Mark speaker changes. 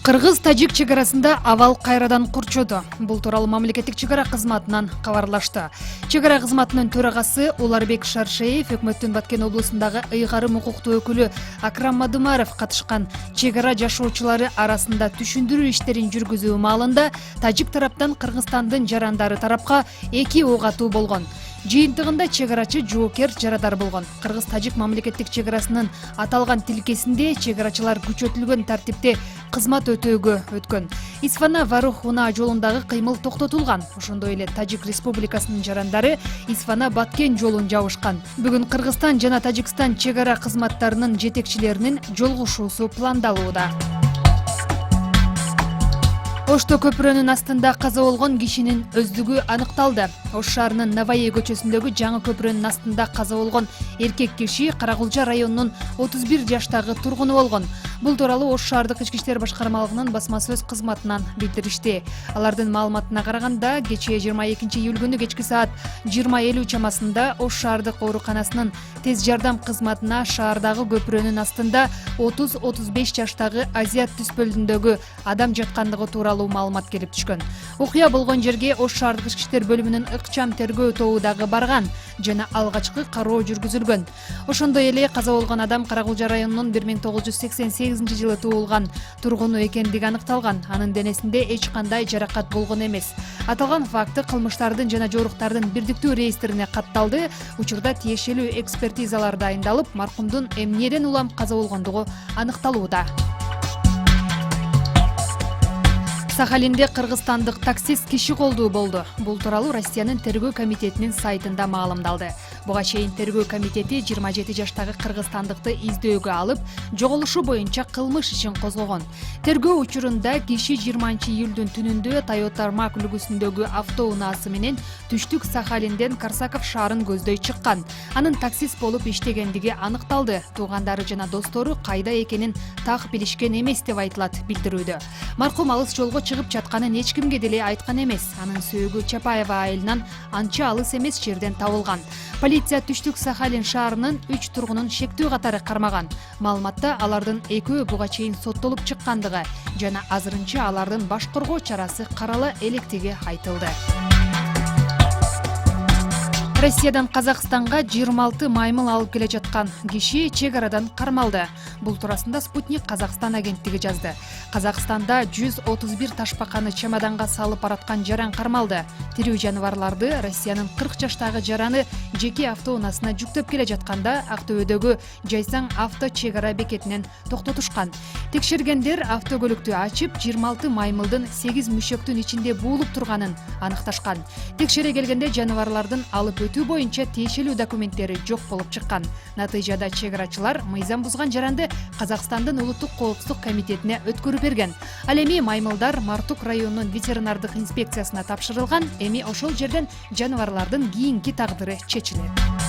Speaker 1: Кыргыз-тажик чегарасында абал кайрадан курчоду. Бул тууралуу мамлекеттик чегара кызматынан кабарлашты. Чегара кызматынын төрагасы Уларбек Шаршеев Өкмөттүн Баткен облусундагы ыйгарым укуктуу өкүлү Акрам Мадымаров катышкан чегара жашоочулары арасында түшүндүрүү иштерин жүргүзүү маалында тажик тараптан Кыргызстандын жарандары тарапка 2 ок атуу болгон. Жыйынтыгында чегарачы жоокер жарадар болгон. Кыргыз-тажик мамлекеттик чегарасынын аталган тилкесинде чегарачылар күчөтүлгөн тартипте кызмат өтөөгө өткөн. Исфана-Варох-Уна жолундагы кыймыл токтотулган. Ошондой эле Тажик Республикасынын жарандары Исфана-Баткен жолун жабышкан. Бүгүн Кыргызстан жана Тажикстан чегара кызматтарынын жетекчилеринин жолугушуусу пландалууда. Ошто көпүрөнүн астында каза болгон кишинин өздүгү аныкталды. Ош шаарынын Наваи көчөсүндөгү жаңы көпүрөнүн астында каза болгон эркек киши Каракулча районунун 31 жаштагы тургуну болгон. Бул тууралуу Ош шаардык ички иштер башкармалыгынын басма сөз кызматынан билдиришти. Алардын маалыматына караганда, кечээ 22 июль күнү кечки саат 20:50 чамасында Ош шаардык ооруканасынын тез жардам кызматына шаардагы көпүрөнүн астында 30-35 жаштагы азиат түспөлүндөгү адам жаткандыгы тууралуу маалымат келип түшкөн. Окуя болгон жерге Ош шаардык ички иштер бөлүмүнүн ыкчам тергөө тобу дагы барган жана алгачкы кароо жүргүзүлгөн. Ошондой эле каза болгон адам Каракулча районунун 1988-жылы туулган тургуну экендиги аныкталган. Анын денесинде эч кандай жаракат болгон эмес. Аталган факты кылмыштардын жана жоруктардын бирдиктүү реестрине катталды. Учурда тиешелүү экспертизалар дайындалып, маркумдун эмнеден улам каза болгондугу аныкталууда. Сахалинде кыргызстандык таксист киши колдуу болду. Бул тууралуу Россиянын тергөө комитетинин сайтында маалымдалды. Буга чейин тергөө комитети 27 жаштагы кыргызстандыкты издөөгө алып, жоголушу боюнча кылмыш ишин козгогон. Тергөө учурунда киши 20 июлдун түнүндө Toyota Mac үлгүсүндөгү автоунаасы менен түштүк Сахалинден Карсаков шаарын көздөй чыккан. Анын таксист болуп иштегендиги аныкталды. Туугандары жана достору кайда экенин так билишкен эмес деп айтылат билдирүүдө. Маркум алыс жолго чыгып жатканын эч кимге деле айткан эмес. Анын сөөгү Чапаева айылынан анча алыс эмес жерден табылган. Полиция түштүк Сахалин шаарынын 3 тургунун шектүү катары кармаган. Маалыматта алардын экөө буга чейин соттолуп чыккандыгы жана азырынча алардын баш коргоо чарасы карала электиги айтылды. Россиядан Казакстанга 26 маймыл алып келе жаткан киши чегарадан кармалды. Бул туурасында Спутник Казакстан агенттиги жазды. Казакстанда 131 ташпаканы чемоданга салып бараткан жаран кармалды. Тирүү жаныбарларды Россиянын 40 жаштагы жараны жеке автоунаасына жүктөп келе жатканда Актөбөдөгү Жайсаң авто чегара бекетинен токтотушкан. Текшергендер автокөлүктү ачып, 26 маймылдын 8 мүшөктүн ичинде буулуп турганын аныкташкан. Текшере келгенде жаныбарлардын алып өтүү боюнча тиешелүү документтери жок болуп чыккан. Натыйжада чегарачылар мыйзам бузган жаранды Казакстандын улуттук коопсуздук комитетине өткөрүп берген. Ал эми маймылдар Мартук районунун ветеринардык инспекциясына тапшырылган. Эми ошол жерден жаныбарлардын кийинки тагдыры чечилет.